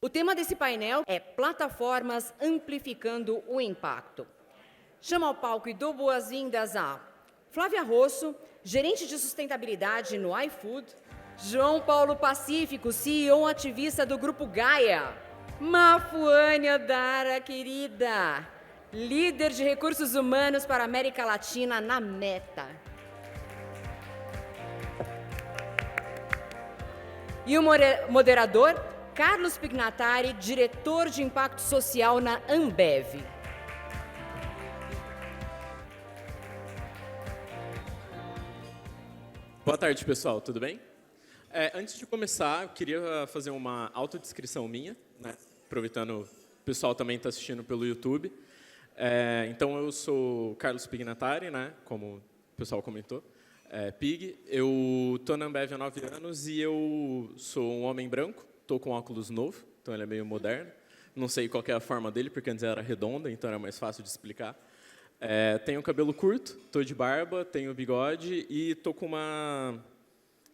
O tema desse painel é Plataformas Amplificando o Impacto. Chamo ao palco e dou boas-vindas a Flávia Rosso, gerente de sustentabilidade no iFood, João Paulo Pacífico, CEO ativista do Grupo Gaia, Mafuane Odara, querida, líder de recursos humanos para a América Latina na Meta. E o moderador, Carlos Pignatari, diretor de impacto social na Ambev. Boa tarde, pessoal. Tudo bem? Antes de começar, eu queria fazer uma autodescrição minha, né? Aproveitando o pessoal também está assistindo pelo YouTube. Então, eu sou Carlos Pignatari, né? Como o pessoal comentou. Pig. Eu estou na Ambev há 9 anos e eu sou um homem branco. Estou com óculos novo, então ele é meio moderno. Não sei qual que é a forma dele, porque antes era redonda, então era mais fácil de explicar. Tenho cabelo curto, estou de barba, tenho bigode e estou com uma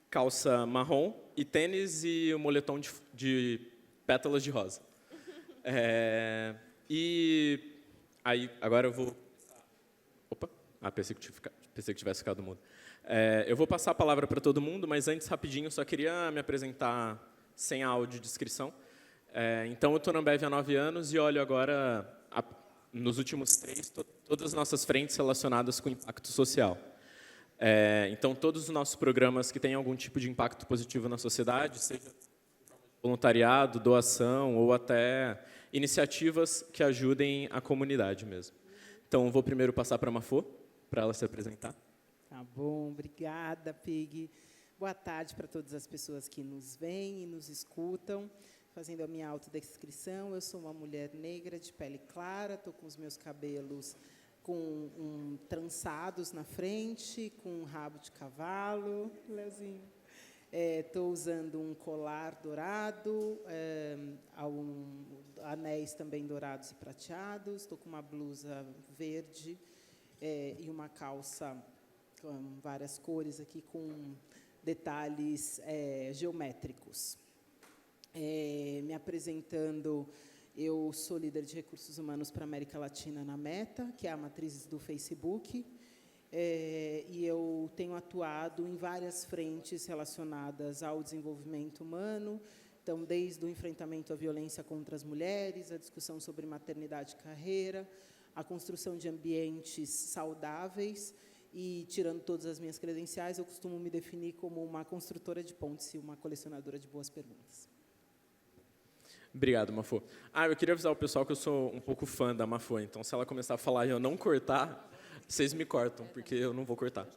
calça marrom e tênis e um moletom de pétalas de rosa. E aí, agora eu vou... Opa! Pensei que tivesse ficado mudo. Eu vou passar a palavra para todo mundo, mas antes, rapidinho, só queria me apresentar sem a audiodescrição. Então, eu estou na Ambev há 9 anos e olho agora... nos últimos 3, todas as nossas frentes relacionadas com impacto social. Então, todos os nossos programas que têm algum tipo de impacto positivo na sociedade, seja voluntariado, doação ou até iniciativas que ajudem a comunidade mesmo. Então, vou primeiro passar para a Mafô, para ela se apresentar. Tá bom, obrigada, Pig. Boa tarde para todas as pessoas que nos veem e nos escutam. Fazendo a minha autodescrição, eu sou uma mulher negra de pele clara, estou com os meus cabelos trançados na frente, com um rabo de cavalo, Leozinho. Estou usando um colar dourado, anéis também dourados e prateados, estou com uma blusa verde e uma calça com várias cores aqui, com detalhes geométricos. Me apresentando, eu sou líder de recursos humanos para a América Latina na Meta, que é a matriz do Facebook, e eu tenho atuado em várias frentes relacionadas ao desenvolvimento humano, então, desde o enfrentamento à violência contra as mulheres, a discussão sobre maternidade e carreira, a construção de ambientes saudáveis, e, tirando todas as minhas credenciais, eu costumo me definir como uma construtora de pontes e uma colecionadora de boas perguntas. Obrigado, Mafô. Eu queria avisar o pessoal que eu sou um pouco fã da Mafô, então, se ela começar a falar e eu não cortar, vocês me cortam, porque eu não vou cortar.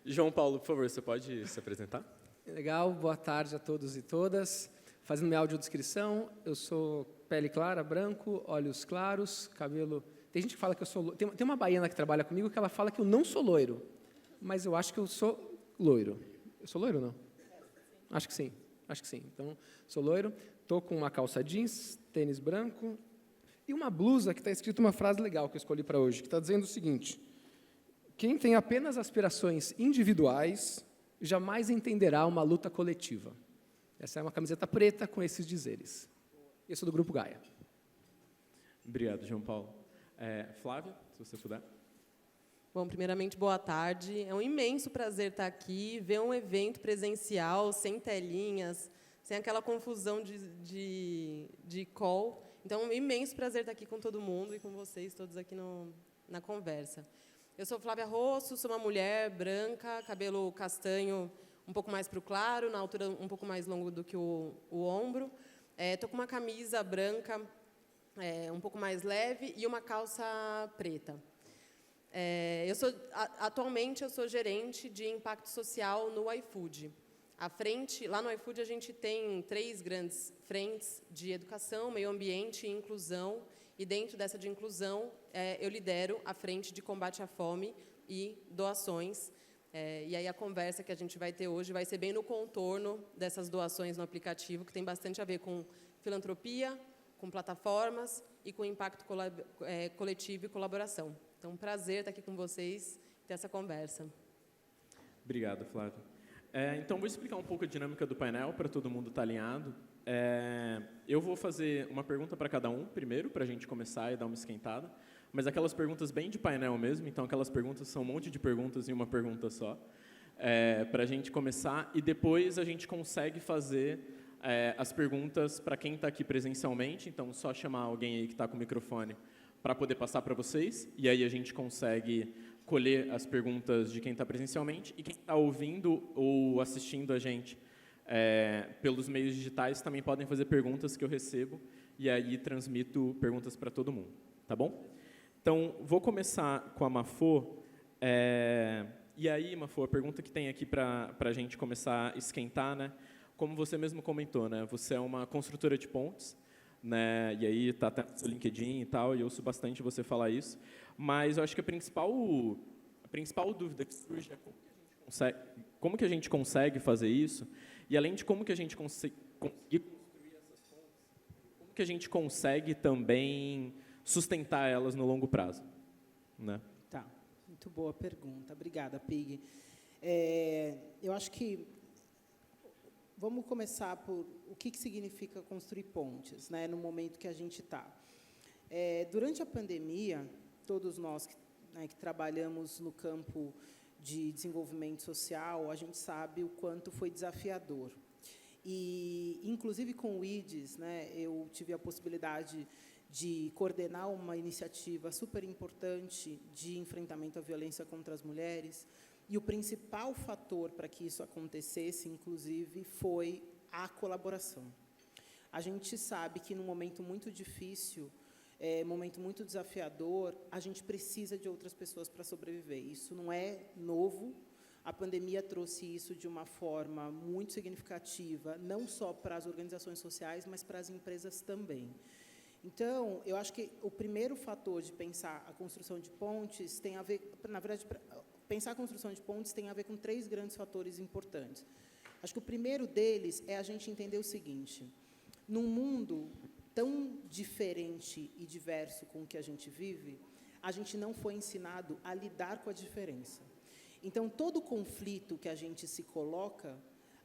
João Paulo, por favor, você pode se apresentar? Legal, boa tarde a todos e todas. Fazendo minha audiodescrição, eu sou pele clara, branco, olhos claros, cabelo... Tem gente que fala que eu sou loiro. Tem uma baiana que trabalha comigo que ela fala que eu não sou loiro, mas eu acho que eu sou loiro. Eu sou loiro ou não? Acho que sim. Então, sou loiro, estou com uma calça jeans, tênis branco e uma blusa que está escrito uma frase legal que eu escolhi para hoje, que está dizendo o seguinte: quem tem apenas aspirações individuais jamais entenderá uma luta coletiva. Essa é uma camiseta preta com esses dizeres. Eu sou do Grupo Gaia. Obrigado, João Paulo. Flávia, se você puder. Bom, primeiramente, boa tarde. É um imenso prazer estar aqui, ver um evento presencial, sem telinhas, sem aquela confusão de call. Então, é um imenso prazer estar aqui com todo mundo e com vocês todos aqui na conversa. Eu sou Flávia Rosso, sou uma mulher branca, cabelo castanho um pouco mais para o claro, na altura um pouco mais longo do que o ombro. Estou com uma camisa branca um pouco mais leve e uma calça preta. Atualmente, eu sou gerente de impacto social no iFood. Lá no iFood, a gente tem 3 grandes frentes de educação, meio ambiente e inclusão. E, dentro dessa de inclusão, eu lidero a frente de combate à fome e doações. E aí a conversa que a gente vai ter hoje vai ser bem no contorno dessas doações no aplicativo, que tem bastante a ver com filantropia, com plataformas e com impacto coletivo e colaboração. Então, um prazer estar aqui com vocês e ter essa conversa. Obrigado, Flávio. Então, vou explicar um pouco a dinâmica do painel, para todo mundo estar alinhado. Eu vou fazer uma pergunta para cada um, primeiro, para a gente começar e dar uma esquentada. Mas aquelas perguntas bem de painel mesmo, então aquelas perguntas são um monte de perguntas em uma pergunta só. Para a gente começar, e depois a gente consegue fazer as perguntas para quem está aqui presencialmente. Então, só chamar alguém aí que está com o microfone para poder passar para vocês. E aí a gente consegue colher as perguntas de quem está presencialmente. E quem está ouvindo ou assistindo a gente pelos meios digitais também podem fazer perguntas que eu recebo. E aí transmito perguntas para todo mundo. Tá bom? Então, vou começar com a Mafô. E aí, Mafô, a pergunta que tem aqui para a gente começar a esquentar, né? Como você mesmo comentou, né? Você é uma construtora de pontes, né? E aí está até no seu LinkedIn e tal, e eu ouço bastante você falar isso. Mas eu acho que a principal dúvida que surge é como que a gente consegue fazer isso, e além de como que a gente conseguir construir essas pontes, como que a gente consegue também sustentar elas no longo prazo, né? Tá, muito boa pergunta. Obrigada, Pig. Eu acho que vamos começar por o que significa construir pontes, né, no momento que a gente está. Durante a pandemia, todos nós que trabalhamos no campo de desenvolvimento social, a gente sabe o quanto foi desafiador. E, inclusive, com o IDES, né, eu tive a possibilidade de coordenar uma iniciativa super importante de enfrentamento à violência contra as mulheres. E o principal fator para que isso acontecesse, inclusive, foi a colaboração. A gente sabe que, num momento muito difícil, momento muito desafiador, a gente precisa de outras pessoas para sobreviver. Isso não é novo. A pandemia trouxe isso de uma forma muito significativa, não só para as organizações sociais, mas para as empresas também. Então, eu acho que o primeiro fator de pensar a construção de pontes tem a ver, na verdade, pensar a construção de pontes tem a ver com 3 grandes fatores importantes. Acho que o primeiro deles é a gente entender o seguinte: num mundo tão diferente e diverso com o que a gente vive, a gente não foi ensinado a lidar com a diferença. Então, todo conflito que a gente se coloca,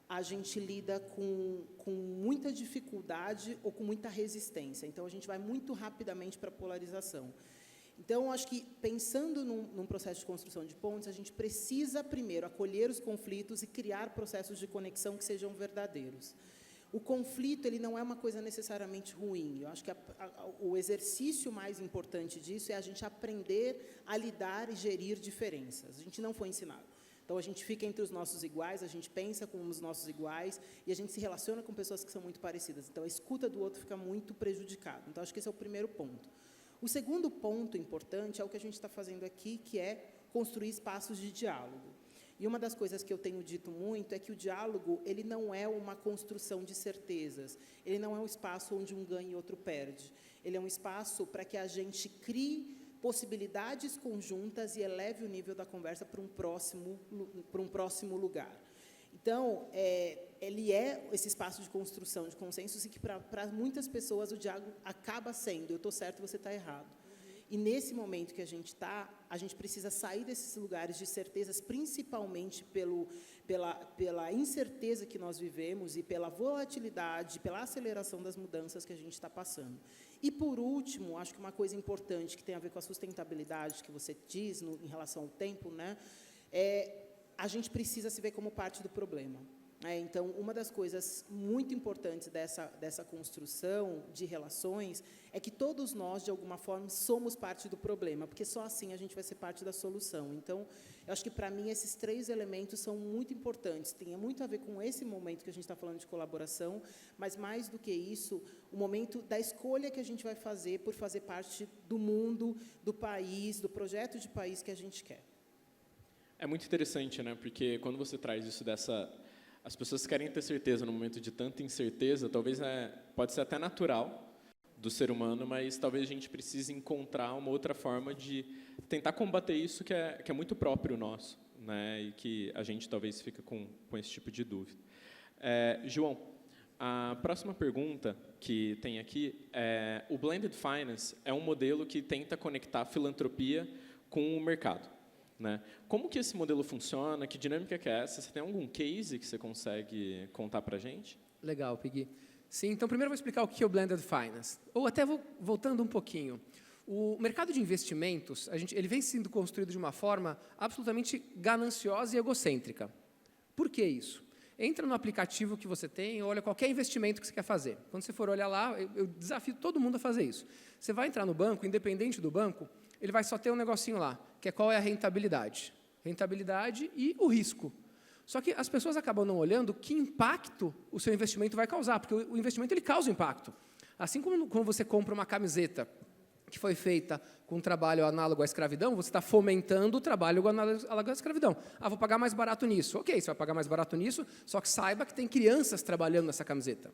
a gente lida com muita dificuldade ou com muita resistência. Então, a gente vai muito rapidamente para a polarização. Então, acho que, pensando num processo de construção de pontes, a gente precisa, primeiro, acolher os conflitos e criar processos de conexão que sejam verdadeiros. O conflito, ele não é uma coisa necessariamente ruim. Eu acho que o exercício mais importante disso é a gente aprender a lidar e gerir diferenças. A gente não foi ensinado. Então, a gente fica entre os nossos iguais, a gente pensa como os nossos iguais e a gente se relaciona com pessoas que são muito parecidas. Então, a escuta do outro fica muito prejudicada. Então, acho que esse é o primeiro ponto. O segundo ponto importante é o que a gente está fazendo aqui, que é construir espaços de diálogo. E uma das coisas que eu tenho dito muito é que o diálogo, ele não é uma construção de certezas, ele não é um espaço onde um ganha e outro perde. Ele é um espaço para que a gente crie possibilidades conjuntas e eleve o nível da conversa para um próximo lugar. Então, ele é esse espaço de construção de consensos e que, para muitas pessoas, o diálogo acaba sendo: eu estou certo, você está errado. E, nesse momento que a gente está, a gente precisa sair desses lugares de certezas, principalmente pela incerteza que nós vivemos e pela volatilidade, pela aceleração das mudanças que a gente está passando. E, por último, acho que uma coisa importante que tem a ver com a sustentabilidade que você diz em relação ao tempo, né, a gente precisa se ver como parte do problema. Então, uma das coisas muito importantes dessa construção de relações é que todos nós, de alguma forma, somos parte do problema, porque só assim a gente vai ser parte da solução. Então, eu acho que, para mim, esses 3 elementos são muito importantes. Tem muito a ver com esse momento que a gente está falando de colaboração, mas, mais do que isso, o momento da escolha que a gente vai fazer por fazer parte do mundo, do país, do projeto de país que a gente quer. É muito interessante, né? Porque quando você traz isso as pessoas querem ter certeza no momento de tanta incerteza, talvez pode ser até natural do ser humano, mas talvez a gente precise encontrar uma outra forma de tentar combater isso que é muito próprio nosso, né? E que a gente talvez fica com esse tipo de dúvida. João, a próxima pergunta que tem aqui é: o Blended Finance é um modelo que tenta conectar a filantropia com o mercado, né? Como que esse modelo funciona? Que dinâmica que é essa? Você tem algum case que você consegue contar para a gente? Legal, Pigui. Sim, então primeiro eu vou explicar o que é o Blended Finance. Ou até voltando um pouquinho. O mercado de investimentos, ele vem sendo construído de uma forma absolutamente gananciosa e egocêntrica. Por que isso? Entra no aplicativo que você tem, olha qualquer investimento que você quer fazer. Quando você for olhar lá, eu desafio todo mundo a fazer isso. Você vai entrar no banco, independente do banco, ele vai só ter um negocinho lá, que é qual é a rentabilidade. Rentabilidade e o risco. Só que as pessoas acabam não olhando que impacto o seu investimento vai causar, porque o investimento ele causa impacto. Assim como você compra uma camiseta que foi feita com um trabalho análogo à escravidão, você está fomentando o trabalho análogo à escravidão. Vou pagar mais barato nisso. Ok, você vai pagar mais barato nisso, só que saiba que tem crianças trabalhando nessa camiseta.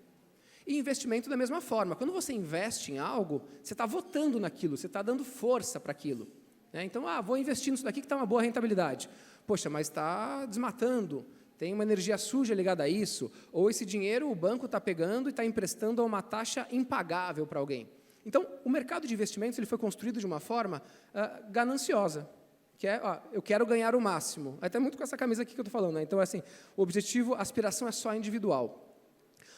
E investimento da mesma forma. Quando você investe em algo, você está votando naquilo, você está dando força para aquilo. Então, vou investir nisso daqui que está uma boa rentabilidade. Poxa, mas está desmatando, tem uma energia suja ligada a isso, ou esse dinheiro o banco está pegando e está emprestando a uma taxa impagável para alguém. Então, o mercado de investimentos ele foi construído de uma forma gananciosa, que é, eu quero ganhar o máximo. Até muito com essa camisa aqui que eu estou falando. Então, assim, o objetivo, a aspiração é só individual.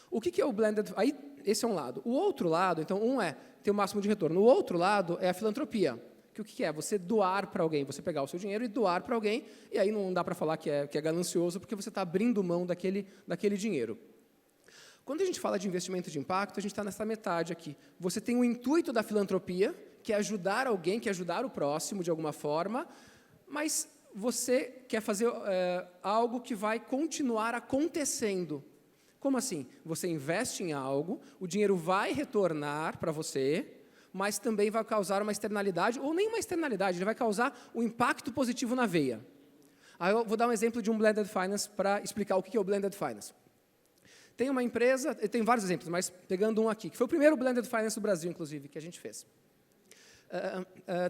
O que é o blended? Aí, esse é um lado. O outro lado, então, um é ter o máximo de retorno. O outro lado é a filantropia. Que o que é? Você doar para alguém, você pegar o seu dinheiro e doar para alguém, e aí não dá para falar que é ganancioso, porque você está abrindo mão daquele dinheiro. Quando a gente fala de investimento de impacto, a gente está nessa metade aqui. Você tem o intuito da filantropia, que é ajudar alguém, que é ajudar o próximo de alguma forma, mas você quer fazer algo que vai continuar acontecendo. Como assim? Você investe em algo, o dinheiro vai retornar para você, mas também vai causar uma externalidade, ou nem uma externalidade, ele vai causar um impacto positivo na veia. Aí eu vou dar um exemplo de um Blended Finance para explicar o que é o Blended Finance. Tem uma empresa, tem vários exemplos, mas pegando um aqui, que foi o primeiro Blended Finance do Brasil, inclusive, que a gente fez.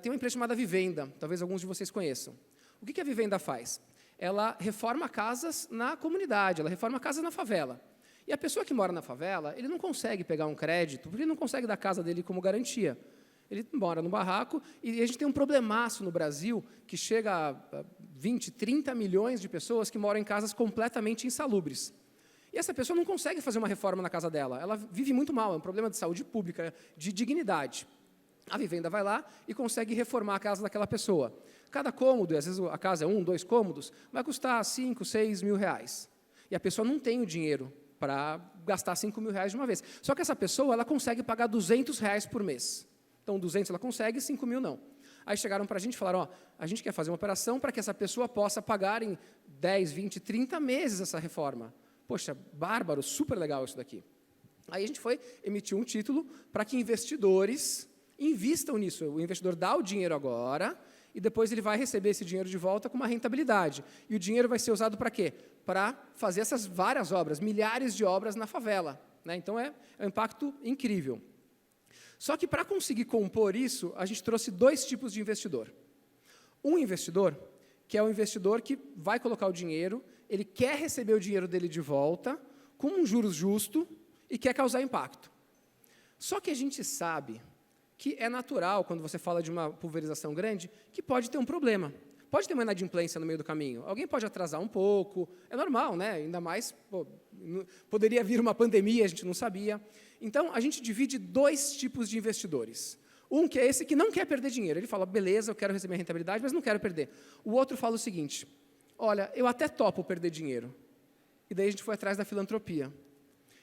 Tem uma empresa chamada Vivenda, talvez alguns de vocês conheçam. O que a Vivenda faz? Ela reforma casas na comunidade, ela reforma casas na favela. E a pessoa que mora na favela, ele não consegue pegar um crédito, porque ele não consegue dar a casa dele como garantia. Ele mora no barraco, e a gente tem um problemaço no Brasil, que chega a 20, 30 milhões de pessoas que moram em casas completamente insalubres. E essa pessoa não consegue fazer uma reforma na casa dela, ela vive muito mal, é um problema de saúde pública, de dignidade. A Vivenda vai lá e consegue reformar a casa daquela pessoa. Cada cômodo, às vezes a casa é 1, 2 cômodos, vai custar 5, 6 mil reais. E a pessoa não tem o dinheiro para gastar 5 mil reais de uma vez. Só que essa pessoa ela consegue pagar 200 reais por mês. Então, 200 ela consegue, 5 mil não. Aí chegaram para a gente e falaram, a gente quer fazer uma operação para que essa pessoa possa pagar em 10, 20, 30 meses essa reforma. Poxa, bárbaro, super legal isso daqui. Aí a gente emitiu um título para que investidores invistam nisso. O investidor dá o dinheiro agora e depois ele vai receber esse dinheiro de volta com uma rentabilidade. E o dinheiro vai ser usado para quê? Para fazer essas várias obras, milhares de obras na favela. Então, é um impacto incrível. Só que, para conseguir compor isso, a gente trouxe 2 tipos de investidor. Um investidor, que é o investidor que vai colocar o dinheiro, ele quer receber o dinheiro dele de volta, com um juros justo, e quer causar impacto. Só que a gente sabe que é natural, quando você fala de uma pulverização grande, que pode ter um problema. Pode ter uma inadimplência no meio do caminho. Alguém pode atrasar um pouco. É normal, né? Ainda mais, poderia vir uma pandemia, a gente não sabia. Então, a gente divide 2 tipos de investidores. Um que é esse que não quer perder dinheiro. Ele fala, beleza, eu quero receber a rentabilidade, mas não quero perder. O outro fala o seguinte, olha, eu até topo perder dinheiro. E daí a gente foi atrás da filantropia.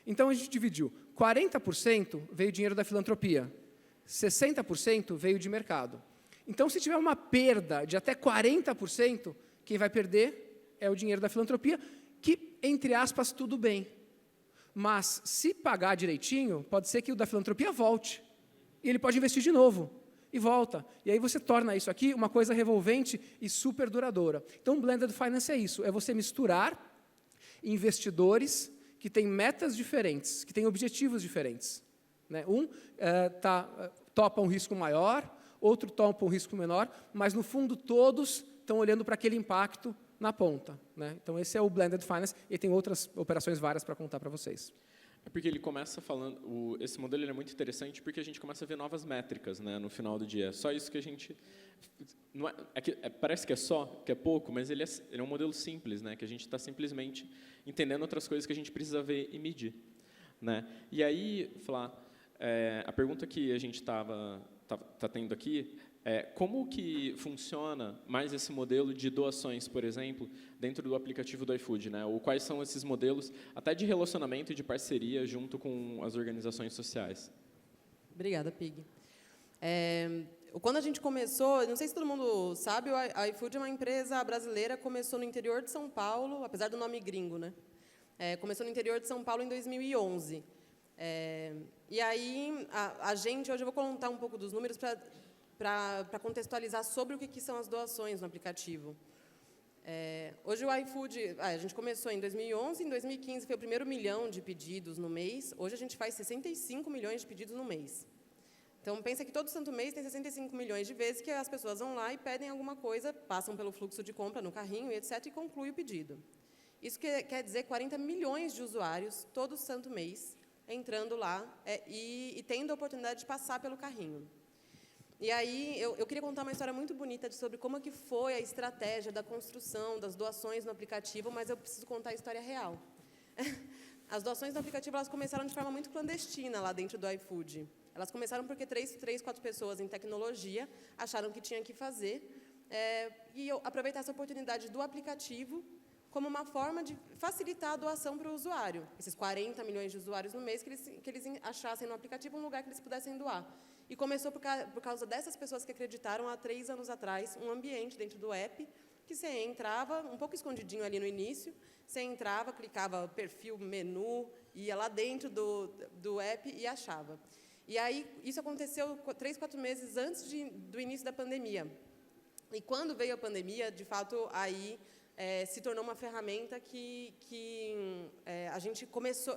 Então, a gente dividiu. 40% veio dinheiro da filantropia. 60% veio de mercado. Então, se tiver uma perda de até 40%, quem vai perder é o dinheiro da filantropia, que, entre aspas, tudo bem. Mas, se pagar direitinho, pode ser que o da filantropia volte. E ele pode investir de novo. E volta. E aí você torna isso aqui uma coisa revolvente e super duradoura. Então, o Blended Finance é isso. É você misturar investidores que têm metas diferentes, que têm objetivos diferentes. Um topa um risco maior, outro topa um risco menor, mas, no fundo, todos estão olhando para aquele impacto na ponta. Então, esse é o Blended Finance, e tem outras operações várias para contar para vocês. É porque ele começa falando, esse modelo ele é muito interessante porque a gente começa a ver novas métricas, no final do dia. Só isso que a gente... Não parece que é só, que é pouco, mas ele é um modelo simples, que a gente está simplesmente entendendo outras coisas que a gente precisa ver e medir. né? E aí, Flá, a pergunta que a gente tá tendo aqui é como que funciona mais esse modelo de doações, por exemplo, dentro do aplicativo do iFood, né? Ou quais são esses modelos até de relacionamento e de parceria junto com as organizações sociais? Obrigada, Pig. Quando a gente começou, não sei se todo mundo sabe, o iFood é uma empresa brasileira, começou no interior de São Paulo, apesar do nome gringo, né? Começou no interior de São Paulo em 2011. E aí, a gente, hoje eu vou contar um pouco dos números para contextualizar sobre o que são as doações no aplicativo. Hoje o iFood, a gente começou em 2011, em 2015 foi o primeiro milhão de pedidos no mês, hoje a gente faz 65 milhões de pedidos no mês. Então, pensa que todo santo mês tem 65 milhões de vezes que as pessoas vão lá e pedem alguma coisa, passam pelo fluxo de compra no carrinho, etc., e conclui o pedido. Isso quer dizer 40 milhões de usuários, todo santo mês, entrando lá e tendo a oportunidade de passar pelo carrinho. E aí, eu queria contar uma história muito bonita sobre como que foi a estratégia da construção das doações no aplicativo, mas eu preciso contar a história real. As doações no aplicativo elas começaram de forma muito clandestina lá dentro do iFood. Elas começaram porque 4 pessoas em tecnologia acharam que tinha que fazer e aproveitar essa oportunidade do aplicativo como uma forma de facilitar a doação para o usuário. Esses 40 milhões de usuários no mês, que eles achassem no aplicativo um lugar que eles pudessem doar. E começou por causa dessas pessoas que acreditaram, há 3 anos atrás, um ambiente dentro do app, que você entrava, um pouco escondidinho ali no início, você entrava, clicava perfil, menu, ia lá dentro do app e achava. E aí, isso aconteceu 3, 4 meses antes do início da pandemia. E quando veio a pandemia, de fato, aí se tornou uma ferramenta que a gente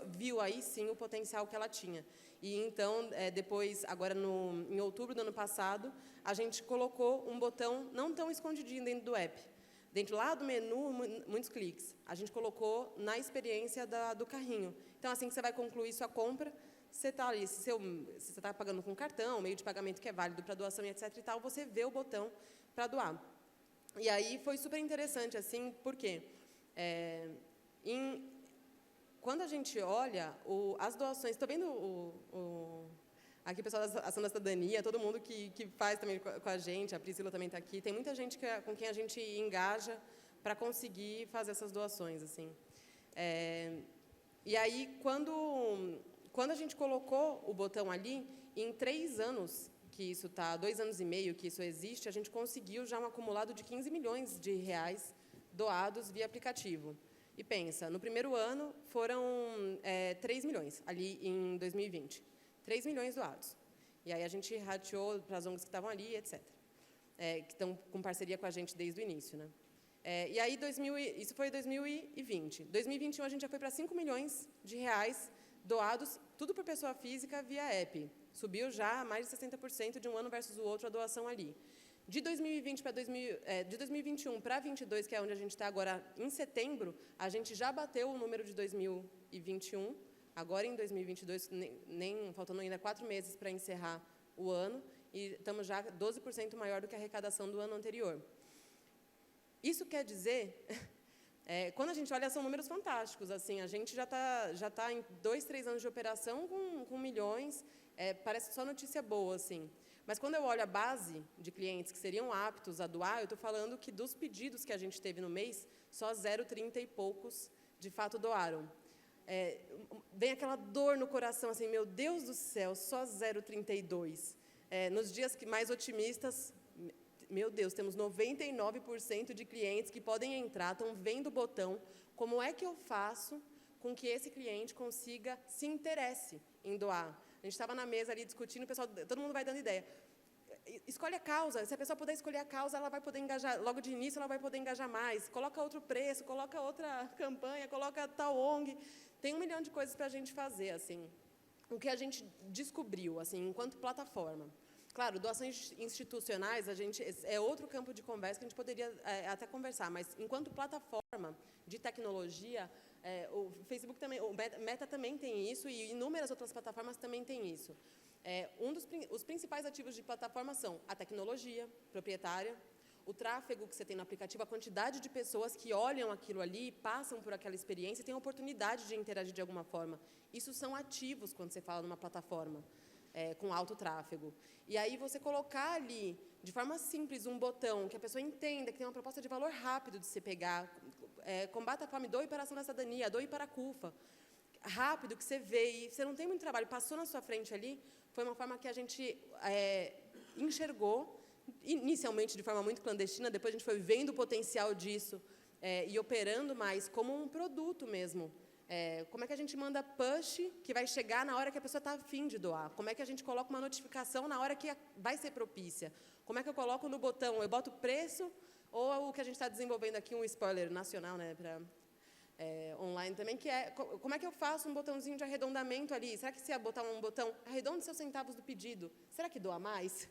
viu aí sim o potencial que ela tinha. E então, depois, agora em outubro do ano passado, a gente colocou um botão não tão escondidinho dentro do app. Dentro lá do menu, muitos cliques. A gente colocou na experiência do carrinho. Então, assim que você vai concluir sua compra, você está ali, se você está pagando com cartão, meio de pagamento que é válido para doação e etc. e tal, você vê o botão para doar. E aí foi super interessante, assim, porque quando a gente olha as doações, estou vendo aqui o pessoal da Ação da Cidadania, todo mundo que faz também com a gente, a Priscila também está aqui, tem muita gente com quem a gente engaja para conseguir fazer essas doações, assim. E aí, quando a gente colocou o botão ali, em 3 anos, que isso está, 2 anos e meio que isso existe, a gente conseguiu já um acumulado de 15 milhões de reais doados via aplicativo. E pensa, no primeiro ano foram 3 milhões, ali em 2020. 3 milhões doados. E aí a gente rateou para as ONGs que estavam ali, etc. Que estão com parceria com a gente desde o início, né? E aí, isso foi 2020. 2021 a gente já foi para 5 milhões de reais doados, tudo por pessoa física via app. Subiu já mais de 60% de um ano versus o outro a doação ali. De 2020 para de 2021 para 2022, que é onde a gente está agora, em setembro, a gente já bateu o número de 2021. Agora, em 2022, faltando ainda 4 meses para encerrar o ano, e estamos já 12% maior do que a arrecadação do ano anterior. Isso quer dizer... quando a gente olha, são números fantásticos. Assim, a gente já tá em 2, 3 anos de operação com milhões. Parece só notícia boa, assim. Mas quando eu olho a base de clientes que seriam aptos a doar, eu estou falando que dos pedidos que a gente teve no mês, só 0,30 e poucos, de fato, doaram. Vem aquela dor no coração, assim, meu Deus do céu, só 0,32. Nos dias mais otimistas... Meu Deus, temos 99% de clientes que podem entrar, estão vendo o botão. Como é que eu faço com que esse cliente se interesse em doar? A gente estava na mesa ali discutindo, todo mundo vai dando ideia. Escolhe a causa. Se a pessoa puder escolher a causa, ela vai poder engajar. Logo de início, ela vai poder engajar mais. Coloca outro preço, coloca outra campanha, coloca tal ONG. Tem 1 milhão de coisas para a gente fazer, assim. O que a gente descobriu, assim, enquanto plataforma. Claro, doações institucionais, é outro campo de conversa que a gente poderia até conversar, mas enquanto plataforma de tecnologia, o Facebook também, o Meta também tem isso e inúmeras outras plataformas também têm isso. Os principais ativos de plataforma são a tecnologia proprietária, o tráfego que você tem no aplicativo, a quantidade de pessoas que olham aquilo ali, passam por aquela experiência e têm a oportunidade de interagir de alguma forma. Isso são ativos quando você fala numa plataforma com alto tráfego. E aí você colocar ali, de forma simples, um botão que a pessoa entenda que tem uma proposta de valor rápido de se pegar, combata a fome, doe para a ação da cidadania, doe para a CUFA, rápido, que você vê, e você não tem muito trabalho, passou na sua frente ali, foi uma forma que a gente enxergou, inicialmente de forma muito clandestina, depois a gente foi vendo o potencial disso e operando mais como um produto mesmo. Como é que a gente manda push que vai chegar na hora que a pessoa está a fim de doar? Como é que a gente coloca uma notificação na hora que vai ser propícia? Como é que eu coloco no botão, eu boto o preço, ou o que a gente está desenvolvendo aqui, um spoiler nacional, né, para online também, que como é que eu faço um botãozinho de arredondamento ali? Será que se eu botar um botão, arredonde seus centavos do pedido, será que doa mais?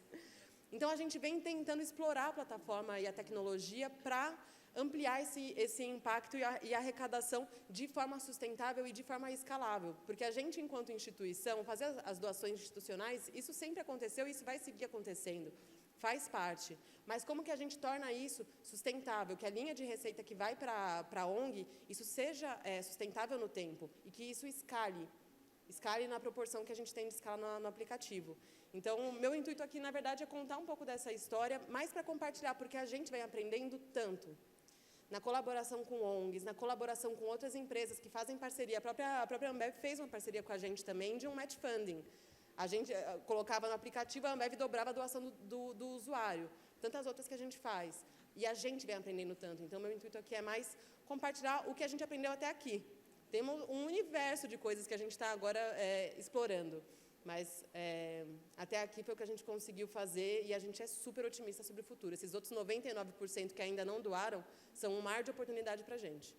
Então, a gente vem tentando explorar a plataforma e a tecnologia para ampliar esse impacto e a arrecadação de forma sustentável e de forma escalável. Porque a gente, enquanto instituição, fazer as doações institucionais, isso sempre aconteceu e isso vai seguir acontecendo. Faz parte. Mas como que a gente torna isso sustentável? Que a linha de receita que vai para a ONG, isso seja sustentável no tempo e que isso escale na proporção que a gente tem de escala no aplicativo. Então, o meu intuito aqui, na verdade, é contar um pouco dessa história, mais para compartilhar, porque a gente vem aprendendo tanto na colaboração com ONGs, na colaboração com outras empresas que fazem parceria. A própria Ambev fez uma parceria com a gente também de um match funding. A gente colocava no aplicativo, a Ambev dobrava a doação do usuário. Tantas outras que a gente faz. E a gente vem aprendendo tanto. Então, meu intuito aqui é mais compartilhar o que a gente aprendeu até aqui. Temos um universo de coisas que a gente está agora explorando. Mas até aqui foi o que a gente conseguiu fazer e a gente é super otimista sobre o futuro. Esses outros 99% que ainda não doaram são um mar de oportunidade para a gente.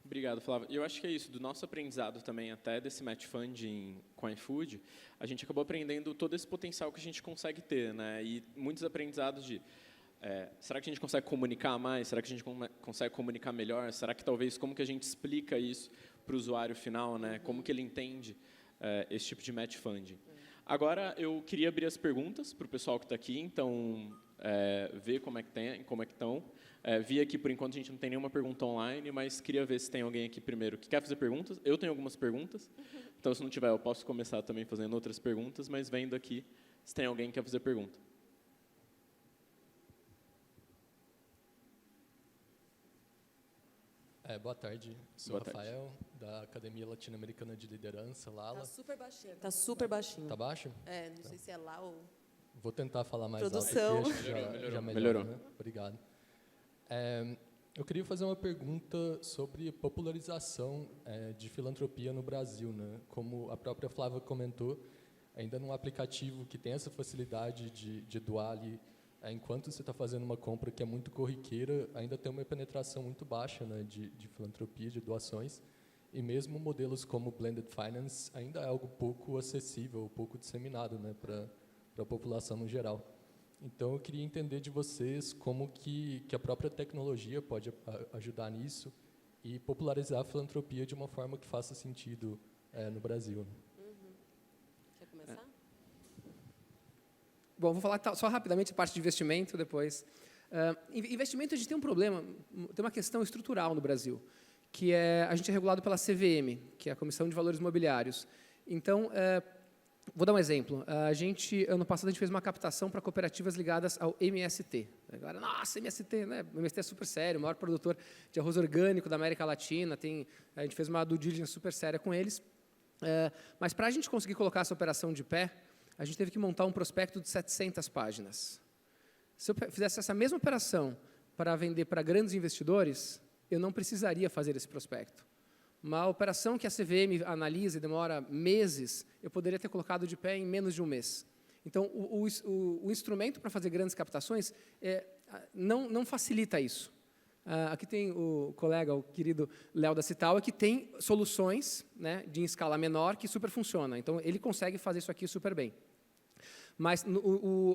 Obrigado, Flávia. Eu acho que é isso, do nosso aprendizado também, até desse match funding com a iFood, a gente acabou aprendendo todo esse potencial que a gente consegue ter, né? E muitos aprendizados de, será que a gente consegue comunicar mais? Será que a gente consegue comunicar melhor? Será que talvez, como que a gente explica isso para o usuário final, né? Como que ele entende esse tipo de match funding? Agora, eu queria abrir as perguntas para o pessoal que está aqui, então, ver como é que estão. Vi aqui, por enquanto, a gente não tem nenhuma pergunta online, mas queria ver se tem alguém aqui primeiro que quer fazer perguntas. Eu tenho algumas perguntas, então, se não tiver, eu posso começar também fazendo outras perguntas, mas vendo aqui se tem alguém que quer fazer pergunta. Boa tarde, sou Rafael, da Academia Latino-Americana de Liderança, Lala. Está super baixinho. Está super baixinho. Está baixo? Não sei se é lá ou... Vou tentar falar mais Produção. alto, porque acho que já melhorou. Né? Obrigado. Eu queria fazer uma pergunta sobre popularização de filantropia no Brasil. Né? Como a própria Flávia comentou, ainda num aplicativo que tem essa facilidade de doar ali, enquanto você está fazendo uma compra que é muito corriqueira, ainda tem uma penetração muito baixa, né, de filantropia, de doações, e mesmo modelos como Blended Finance ainda é algo pouco acessível, pouco disseminado, né, para a população no geral. Então, eu queria entender de vocês como que a própria tecnologia pode ajudar nisso e popularizar a filantropia de uma forma que faça sentido no Brasil. Quer começar? Bom, vou falar só rapidamente a parte de investimento depois. Investimento, a gente tem um problema, tem uma questão estrutural no Brasil, que a gente é regulado pela CVM, que é a Comissão de Valores Imobiliários. Então, vou dar um exemplo. Ano passado, a gente fez uma captação para cooperativas ligadas ao MST. Agora, nossa, MST, né? O MST é super sério, o maior produtor de arroz orgânico da América Latina. A gente fez uma due diligence super séria com eles. Mas, para a gente conseguir colocar essa operação de pé, a gente teve que montar um prospecto de 700 páginas. Se eu fizesse essa mesma operação para vender para grandes investidores, eu não precisaria fazer esse prospecto. Uma operação que a CVM analisa e demora meses, eu poderia ter colocado de pé em menos de um mês. Então, o instrumento para fazer grandes captações não facilita isso. Aqui tem o colega, o querido Léo da Citaua, que tem soluções, né, de escala menor que super funcionam. Então, ele consegue fazer isso aqui super bem. Mas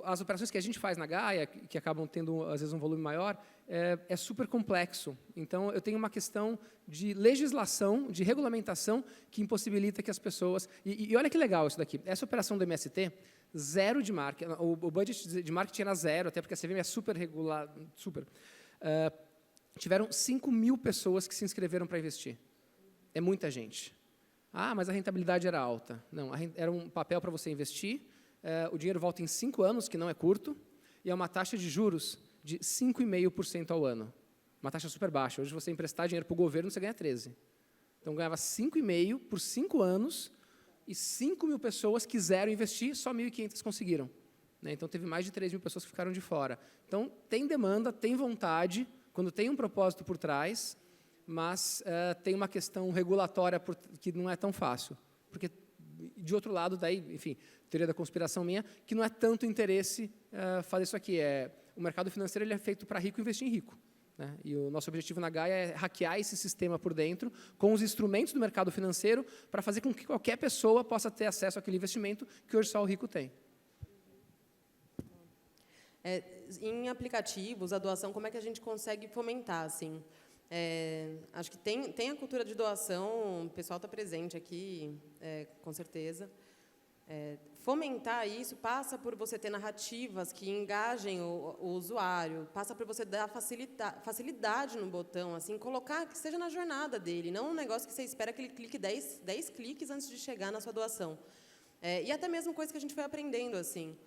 as operações que a gente faz na Gaia, que acabam tendo, às vezes, um volume maior, é super complexo. Então, eu tenho uma questão de legislação, de regulamentação, que impossibilita que as pessoas... E olha que legal isso daqui. Essa operação do MST, Zero de marketing. O budget de marketing era zero, até porque a CVM é super regular, super. Tiveram 5.000 pessoas que se inscreveram para investir. É muita gente. Ah, mas a rentabilidade era alta. Não, era um papel para você investir, o dinheiro volta em 5 anos, que não é curto, e é uma taxa de juros de 5,5% ao ano. Uma taxa super baixa. Hoje, você emprestar dinheiro para o governo, você ganha 13%. Então, ganhava 5,5% por 5 anos, e 5.000 pessoas quiseram investir, só 1.500 conseguiram. Né? Então, teve mais de 3.000 pessoas que ficaram de fora. Então, tem demanda, tem vontade, quando tem um propósito por trás, mas tem uma questão regulatória que não é tão fácil. Porque, de outro lado, daí, enfim, teoria da conspiração minha, que não é tanto interesse fazer isso aqui. O mercado financeiro ele é feito para rico investir em rico. Né? E o nosso objetivo na Gaia é hackear esse sistema por dentro, com os instrumentos do mercado financeiro, para fazer com que qualquer pessoa possa ter acesso àquele investimento que hoje só o rico tem. Em aplicativos, a doação, como é que a gente consegue fomentar? Assim? Acho que tem a cultura de doação, o pessoal está presente aqui, com certeza. Fomentar isso passa por você ter narrativas que engajem o usuário, passa por você dar facilidade no botão, assim, colocar que seja na jornada dele, não um negócio que você espera que ele clique 10 cliques antes de chegar na sua doação. E até mesmo coisa que a gente foi aprendendo, assim.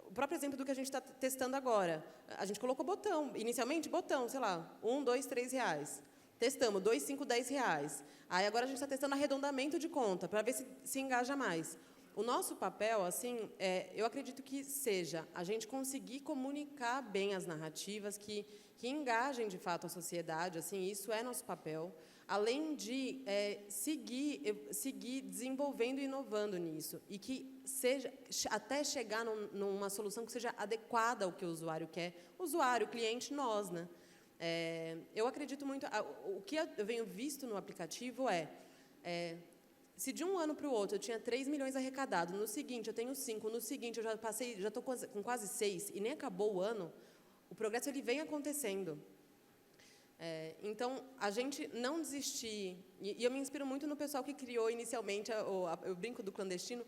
O próprio exemplo do que a gente está testando agora. A gente colocou botão, inicialmente botão, sei lá, 1, 2, 3 reais. Testamos, 2, 5, 10 reais. Aí agora a gente está testando arredondamento de conta, para ver se engaja mais. O nosso papel, assim, eu acredito que seja a gente conseguir comunicar bem as narrativas que engajem, de fato, a sociedade, assim, isso é nosso papel, além de seguir desenvolvendo e inovando nisso, e que seja, até chegar numa solução que seja adequada ao que o usuário quer, usuário, cliente, nós, né? Eu acredito muito, o que eu venho visto no aplicativo se de um ano para o outro eu tinha 3 milhões arrecadados, no seguinte eu tenho 5, no seguinte eu já estou com quase 6 e nem acabou o ano, o progresso ele vem acontecendo. Então, a gente não desistir, e eu me inspiro muito no pessoal que criou inicialmente, eu brinco do clandestino,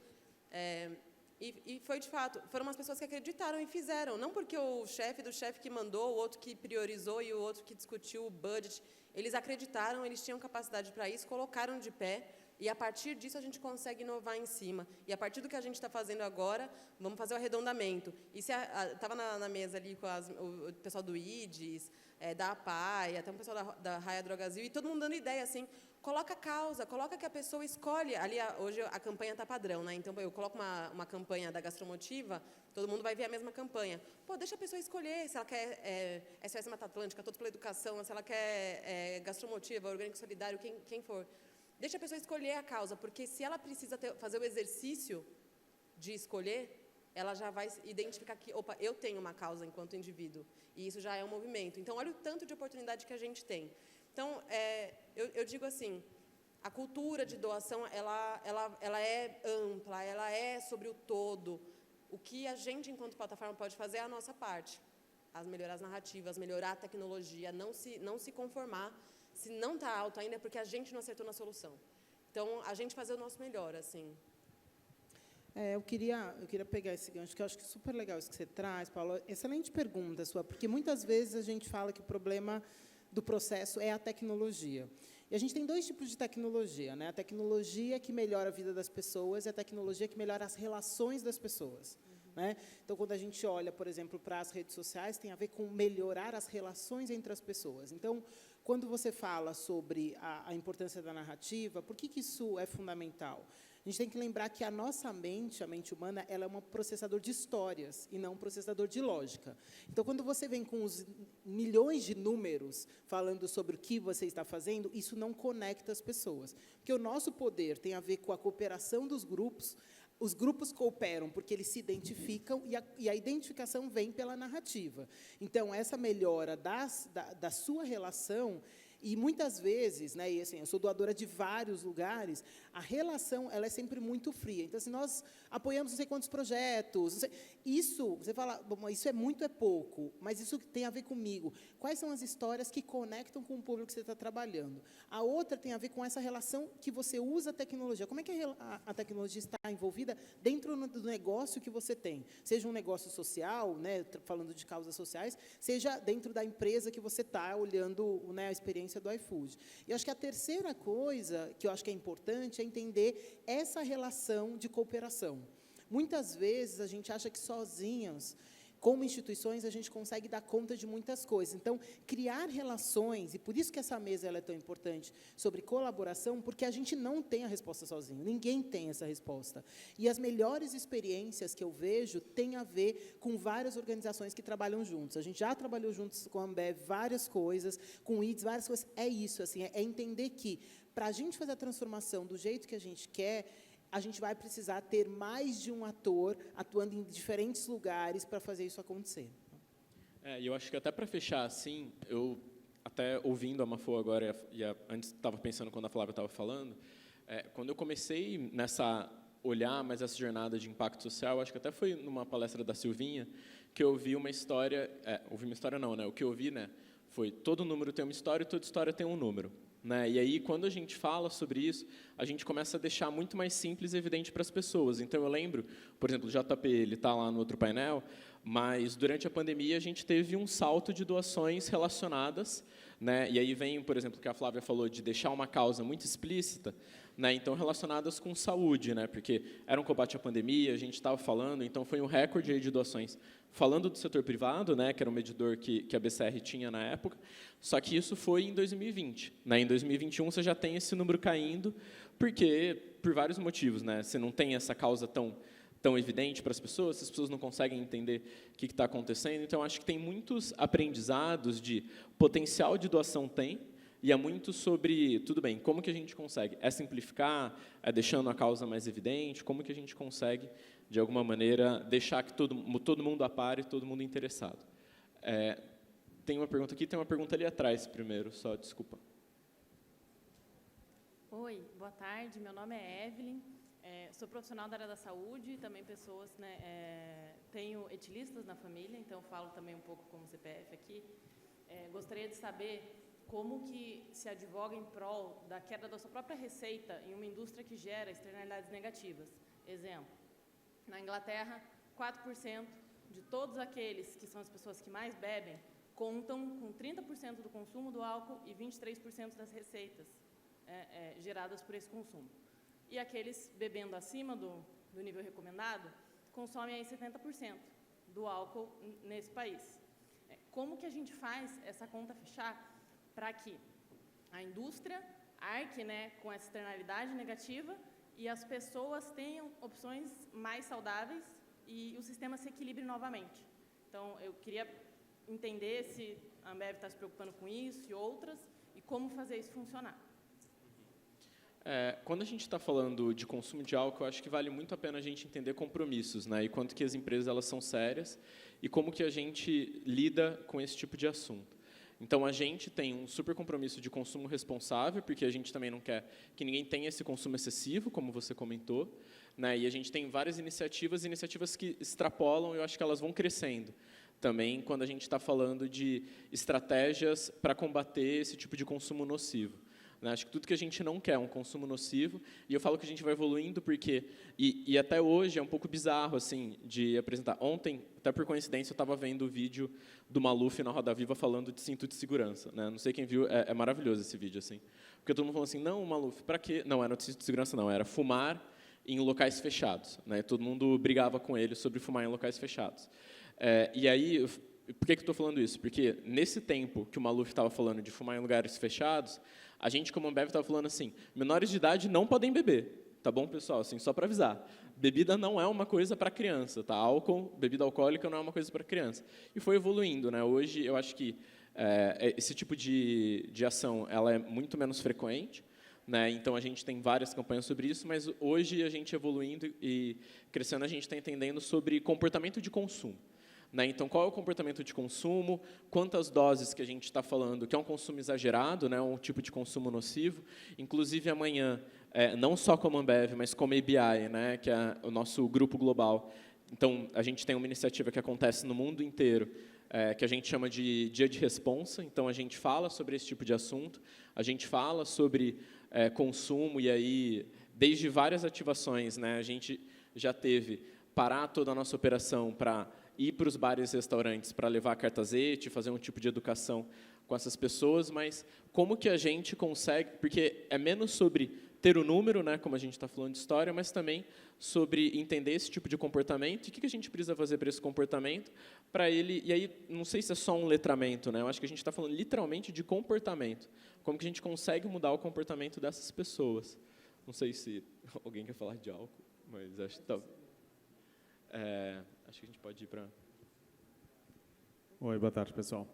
e foi de fato, foram umas pessoas que acreditaram e fizeram, não porque o chefe do chefe que mandou, o outro que priorizou e o outro que discutiu o budget, eles acreditaram, eles tinham capacidade para isso, colocaram de pé, e a partir disso a gente consegue inovar em cima. E a partir do que a gente está fazendo agora, vamos fazer o arredondamento. E estava na mesa ali com o pessoal do IDES, da APAI, até o pessoal da Raia Drogazil, e todo mundo dando ideia, assim, coloca a causa, coloca que a pessoa escolhe. Ali, hoje, a campanha está padrão, né? Então, eu coloco uma campanha da Gastromotiva, todo mundo vai ver a mesma campanha. Pô, deixa a pessoa escolher se ela quer SOS Mata Atlântica, Todos pela Educação, se ela quer Gastromotiva, Orgânico Solidário, quem for. Deixa a pessoa escolher a causa, porque se ela precisa fazer o exercício de escolher, ela já vai identificar que, opa, eu tenho uma causa enquanto indivíduo, e isso já é um movimento. Então, olha o tanto de oportunidade que a gente tem. Então, eu digo assim, a cultura de doação, ela é ampla, ela é sobre o todo. O que a gente, enquanto plataforma, pode fazer é a nossa parte. Melhorar as narrativas, melhorar a tecnologia, não se conformar. Se não está alto ainda, é porque a gente não acertou na solução. Então, a gente fazer o nosso melhor, assim. Eu queria pegar esse gancho, que eu acho que é super legal isso que você traz, Paulo. Excelente pergunta sua, porque muitas vezes a gente fala que o problema do processo é a tecnologia. E a gente tem 2 tipos de tecnologia, né? A tecnologia que melhora a vida das pessoas e a tecnologia que melhora as relações das pessoas. Né? Então, quando a gente olha, por exemplo, para as redes sociais, tem a ver com melhorar as relações entre as pessoas. Então, quando você fala sobre a importância da narrativa, por que isso é fundamental? A gente tem que lembrar que a nossa mente, a mente humana, ela é um processador de histórias e não um processador de lógica. Então, quando você vem com os milhões de números falando sobre o que você está fazendo, isso não conecta as pessoas. Porque o nosso poder tem a ver com a cooperação dos grupos. Os grupos cooperam porque eles se identificam e a identificação vem pela narrativa. Então, essa melhora da sua relação, E muitas vezes, né, e assim, eu sou doadora de vários lugares, a relação ela é sempre muito fria. Então, assim, nós apoiamos não sei quantos projetos. Não sei, isso, você fala, bom, isso é muito, é pouco, mas isso tem a ver comigo. Quais são as histórias que conectam com o público que você está trabalhando? A outra tem a ver com essa relação que você usa a tecnologia. Como é que a tecnologia está envolvida dentro do negócio que você tem? Seja um negócio social, né, falando de causas sociais, seja dentro da empresa que você está olhando, né, a experiência do iFood. E eu acho que a terceira coisa que eu acho que é importante é entender essa relação de cooperação. Muitas vezes a gente acha que sozinhos, como instituições, a gente consegue dar conta de muitas coisas. Então, criar relações, e por isso que essa mesa ela é tão importante, sobre colaboração, porque a gente não tem a resposta sozinho, ninguém tem essa resposta. E as melhores experiências que eu vejo têm a ver com várias organizações que trabalham juntos. A gente já trabalhou juntos com a Ambev várias coisas, com o IDS, várias coisas. É isso, assim, é entender que, para a gente fazer a transformação do jeito que a gente quer, a gente vai precisar ter mais de um ator atuando em diferentes lugares para fazer isso acontecer. E eu acho que até para fechar assim, eu até ouvindo a Mafô agora, antes estava pensando quando a Flávia estava falando, quando eu comecei nessa olhar mais essa jornada de impacto social, acho que até foi numa palestra da Silvinha que eu ouvi uma história, ouvi uma história não, né? O que eu ouvi, né, foi todo número tem uma história e toda história tem um número. Né? E aí, quando a gente fala sobre isso, a gente começa a deixar muito mais simples e evidente para as pessoas. Então, eu lembro, por exemplo, o JP, ele está lá no outro painel, mas, durante a pandemia, a gente teve um salto de doações relacionadas, né? E aí vem, por exemplo, o que a Flávia falou, de deixar uma causa muito explícita, né? Então, relacionadas com saúde, né? Porque era um combate à pandemia, a gente estava falando, então foi um recorde aí de doações. Falando do setor privado, né, que era um medidor que a BCR tinha na época, só que isso foi em 2020. Né? Em 2021, você já tem esse número caindo, por vários motivos. Né? Você não tem essa causa tão evidente para as pessoas não conseguem entender o que está acontecendo. Então, acho que tem muitos aprendizados de potencial de doação tem, e é muito sobre, tudo bem, como que a gente consegue? É simplificar, é deixando a causa mais evidente, como que a gente consegue, de alguma maneira, deixar que todo mundo a par e todo mundo interessado. Tem uma pergunta aqui, tem uma pergunta ali atrás primeiro, só, desculpa. Oi, boa tarde, meu nome é Evelyn, sou profissional da área da saúde, também pessoas, né, tenho etilistas na família, então falo também um pouco como CPF aqui. Gostaria de saber como que se advoga em prol da queda da sua própria receita em uma indústria que gera externalidades negativas. Exemplo, na Inglaterra, 4% de todos aqueles que são as pessoas que mais bebem contam com 30% do consumo do álcool e 23% das receitas geradas por esse consumo. E aqueles bebendo acima do nível recomendado consomem aí 70% do álcool nesse país. Como que a gente faz essa conta fechar para que a indústria arque, né, com essa externalidade negativa e as pessoas tenham opções mais saudáveis e o sistema se equilibre novamente? Então, eu queria entender se a Ambev está se preocupando com isso e outras, e como fazer isso funcionar. Quando a gente está falando de consumo de álcool, eu acho que vale muito a pena a gente entender compromissos, né, e quanto que as empresas elas são sérias e como que a gente lida com esse tipo de assunto. Então, a gente tem um super compromisso de consumo responsável, porque a gente também não quer que ninguém tenha esse consumo excessivo, como você comentou, né? E a gente tem várias iniciativas que extrapolam, e eu acho que elas vão crescendo também quando a gente está falando de estratégias para combater esse tipo de consumo nocivo. Acho que tudo que a gente não quer é um consumo nocivo, e eu falo que a gente vai evoluindo porque, e até hoje é um pouco bizarro assim, de apresentar. Ontem, até por coincidência, eu estava vendo o vídeo do Maluf na Roda Viva falando de cinto de segurança. Né? Não sei quem viu, é maravilhoso esse vídeo. Assim, porque todo mundo falou assim, não, Maluf, para quê? Não, era cinto de segurança não, era fumar em locais fechados. Né? Todo mundo brigava com ele sobre fumar em locais fechados. E aí, por que eu estou falando isso? Porque nesse tempo que o Maluf estava falando de fumar em lugares fechados, a gente, como Ambev, estava falando assim, menores de idade não podem beber, tá bom, pessoal? Assim, só para avisar. Bebida não é uma coisa para criança, tá? Bebida alcoólica não é uma coisa para criança. E foi evoluindo, né? Hoje, eu acho que esse tipo de ação ela é muito menos frequente, né? Então, a gente tem várias campanhas sobre isso, mas hoje, a gente evoluindo e crescendo, a gente está entendendo sobre comportamento de consumo. Né? Então, qual é o comportamento de consumo, quantas doses que a gente está falando, que é um consumo exagerado, né, um tipo de consumo nocivo. Inclusive, amanhã, não só como Ambev, mas como ABI, né, que é o nosso grupo global. Então, a gente tem uma iniciativa que acontece no mundo inteiro, que a gente chama de Dia de Responsa. Então, a gente fala sobre esse tipo de assunto, a gente fala sobre consumo, e aí, desde várias ativações, né, a gente já teve parar toda a nossa operação para ir para os bares e restaurantes para levar cartazete, fazer um tipo de educação com essas pessoas, mas como que a gente consegue, porque é menos sobre ter o número, né, como a gente está falando de história, mas também sobre entender esse tipo de comportamento e o que a gente precisa fazer para esse comportamento, para ele, e aí não sei se é só um letramento, né, eu acho que a gente está falando literalmente de comportamento, como que a gente consegue mudar o comportamento dessas pessoas. Não sei se alguém quer falar de álcool, mas acho que tá. Acho que a gente pode ir para... Oi, boa tarde, pessoal.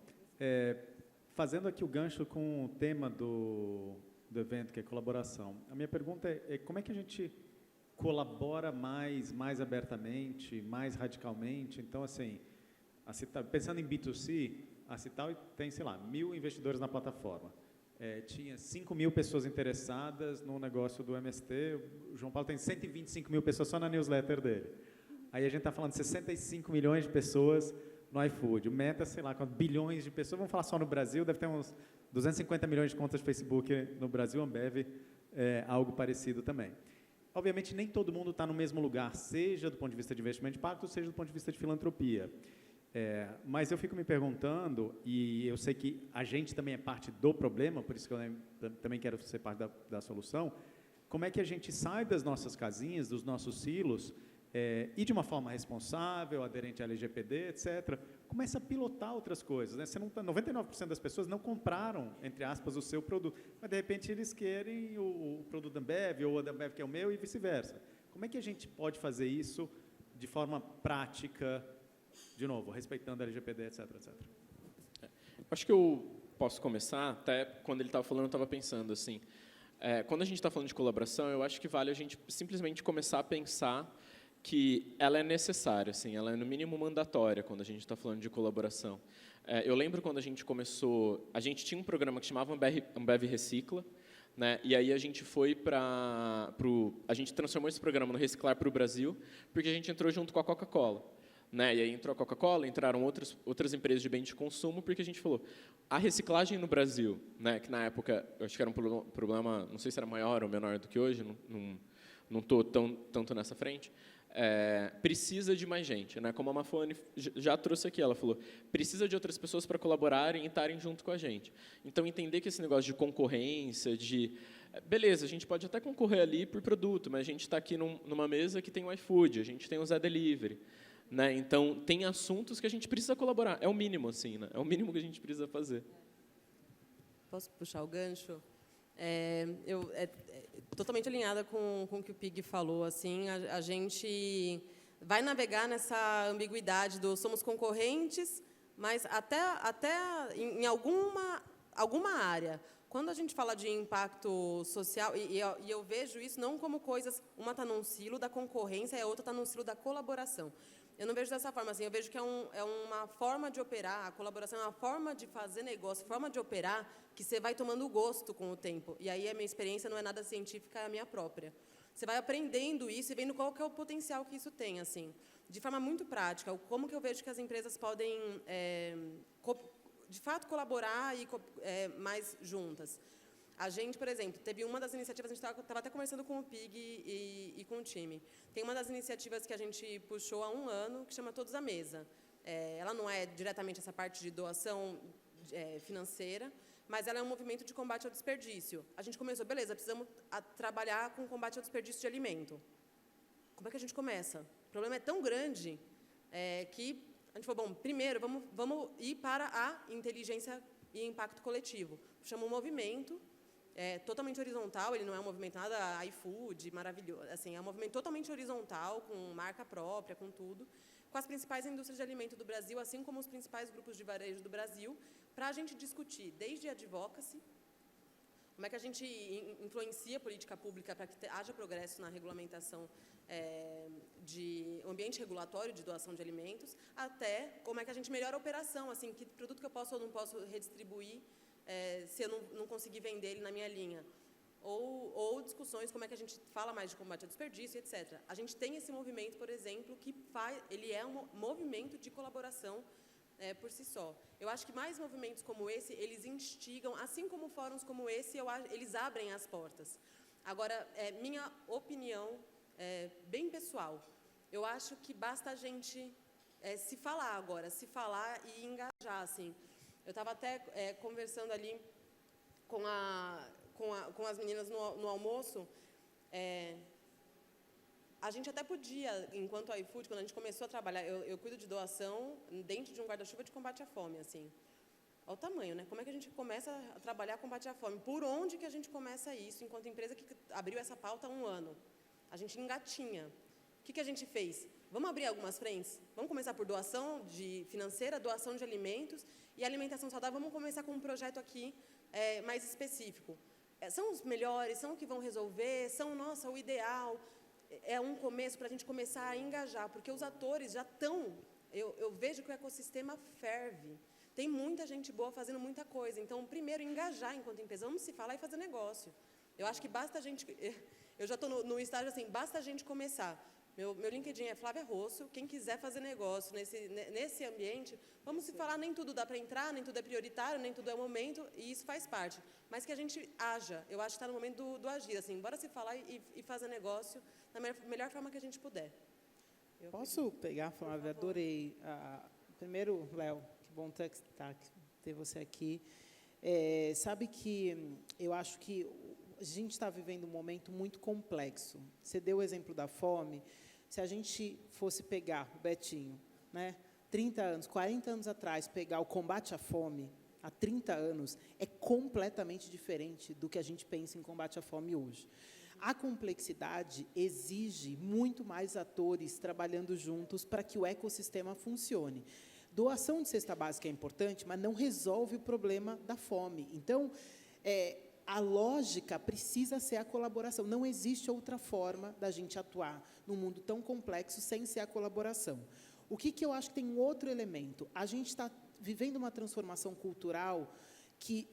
Fazendo aqui o gancho com o tema do evento, que é colaboração, a minha pergunta é como é que a gente colabora mais abertamente, mais radicalmente? Então, assim, pensando em B2C, a Cital tem, sei lá, 1.000 investidores na plataforma. Tinha 5.000 pessoas interessadas no negócio do MST, o João Paulo tem 125.000 pessoas só na newsletter dele. Aí a gente está falando de 65 milhões de pessoas no iFood. O Meta, sei lá, quantos bilhões de pessoas. Vamos falar só no Brasil, deve ter uns 250 milhões de contas de Facebook no Brasil. Ambev, algo parecido também. Obviamente, nem todo mundo está no mesmo lugar, seja do ponto de vista de investimento de impacto, seja do ponto de vista de filantropia. Mas eu fico me perguntando, e eu sei que a gente também é parte do problema, por isso que eu também quero ser parte da solução, como é que a gente sai das nossas casinhas, dos nossos silos, e de uma forma responsável, aderente à LGPD, etc., começa a pilotar outras coisas. Né? 99% das pessoas não compraram, entre aspas, o seu produto, mas, de repente, eles querem o produto da Ambev, ou a da Ambev que é o meu, e vice-versa. Como é que a gente pode fazer isso de forma prática, de novo, respeitando a LGPD, etc., etc.? Acho que eu posso começar, até quando ele estava falando, eu estava pensando assim, quando a gente está falando de colaboração, eu acho que vale a gente simplesmente começar a pensar que ela é necessária, assim, ela é no mínimo mandatória quando a gente está falando de colaboração. Eu lembro quando a gente começou, a gente tinha um programa que chamava Ambev Recicla, né, e aí a gente foi a gente transformou esse programa no Reciclar para o Brasil, porque a gente entrou junto com a Coca-Cola. Né, e aí entrou a Coca-Cola, entraram outras empresas de bem de consumo, porque a gente falou, a reciclagem no Brasil, né, que na época, eu acho que era um problema, não sei se era maior ou menor do que hoje, não estou tanto nessa frente, precisa de mais gente, né? Como a Mafone já trouxe aqui, ela falou, precisa de outras pessoas para colaborarem e estarem junto com a gente. Então, entender que esse negócio de concorrência, beleza, a gente pode até concorrer ali por produto, mas a gente está aqui numa mesa que tem o iFood, a gente tem o Zé Delivery, né? Então, tem assuntos que a gente precisa colaborar, é o mínimo, assim, né? É o mínimo que a gente precisa fazer. Posso puxar o gancho? Eu totalmente alinhada com o que o Pig falou. Assim, a gente vai navegar nessa ambiguidade do somos concorrentes, mas até em alguma área. Quando a gente fala de impacto social, e eu vejo isso não como coisas, uma está num silo da concorrência e a outra está num silo da colaboração. Eu não vejo dessa forma, assim, eu vejo que é uma forma de operar, a colaboração é uma forma de fazer negócio, forma de operar, que você vai tomando gosto com o tempo. E aí a minha experiência não é nada científica, é a minha própria. Você vai aprendendo isso e vendo qual que é o potencial que isso tem, assim. De forma muito prática, como que eu vejo que as empresas podem, de fato, colaborar e mais juntas. A gente, por exemplo, teve uma das iniciativas, a gente estava até conversando com o Pig e com o time. Tem uma das iniciativas que a gente puxou há 1 ano, que chama Todos à Mesa. Ela não é diretamente essa parte de doação financeira, mas ela é um movimento de combate ao desperdício. A gente começou, beleza, precisamos trabalhar com combate ao desperdício de alimento. Como é que a gente começa? O problema é tão grande que a gente falou, bom, primeiro, vamos ir para a inteligência e impacto coletivo. Chama um movimento totalmente horizontal, ele não é um movimento nada iFood, maravilhoso, assim, é um movimento totalmente horizontal, com marca própria, com tudo, com as principais indústrias de alimento do Brasil, assim como os principais grupos de varejo do Brasil, para a gente discutir desde advocacy, como é que a gente influencia a política pública para que haja progresso na regulamentação de ambiente regulatório de doação de alimentos, até como é que a gente melhora a operação, assim, que produto que eu posso ou não posso redistribuir se eu não conseguir vender ele na minha linha. Ou discussões como é que a gente fala mais de combate ao desperdício, etc. A gente tem esse movimento, por exemplo, que ele é um movimento de colaboração por si só. Eu acho que mais movimentos como esse, eles instigam, assim como fóruns como esse, eles abrem as portas. Agora, minha opinião, bem pessoal, eu acho que basta a gente se falar agora, se falar e engajar, assim. Eu estava até conversando ali com as meninas no almoço, a gente até podia, enquanto iFood, quando a gente começou a trabalhar, eu cuido de doação dentro de um guarda-chuva de combate à fome, assim. Olha o tamanho, né? Como é que a gente começa a trabalhar combate à fome? Por onde que a gente começa isso, enquanto empresa que abriu essa pauta há 1 ano? A gente engatinha. O que a gente fez? Vamos abrir algumas frentes? Vamos começar por doação financeira, doação de alimentos e alimentação saudável. Vamos começar com um projeto aqui mais específico. São os melhores, são os que vão resolver, são, nossa, o ideal. É um começo para a gente começar a engajar, porque os atores já estão... Eu vejo que o ecossistema ferve. Tem muita gente boa fazendo muita coisa. Então, primeiro, engajar enquanto empresa. Vamos se falar e fazer negócio. Eu acho que basta a gente... Eu já estou no estágio assim, basta a gente começar. Meu LinkedIn é Flávia Rosso. Quem quiser fazer negócio nesse ambiente, vamos se falar, nem tudo dá para entrar, nem tudo é prioritário, nem tudo é momento, e isso faz parte. Mas que a gente haja. Eu acho que está no momento do agir. Assim, bora se falar e fazer negócio da melhor forma que a gente puder. Posso pegar, Flávia? Adorei. Primeiro, Léo, que bom ter você aqui. Sabe que eu acho que a gente está vivendo um momento muito complexo. Você deu o exemplo da fome. Se a gente fosse pegar o Betinho, né, 30 anos, 40 anos atrás, pegar o combate à fome, há 30 anos, é completamente diferente do que a gente pensa em combate à fome hoje. A complexidade exige muito mais atores trabalhando juntos para que o ecossistema funcione. Doação de cesta básica é importante, mas não resolve o problema da fome. Então, a lógica precisa ser a colaboração. Não existe outra forma da gente atuar num mundo tão complexo sem ser a colaboração. O que eu acho que tem um outro elemento? A gente está vivendo uma transformação cultural que,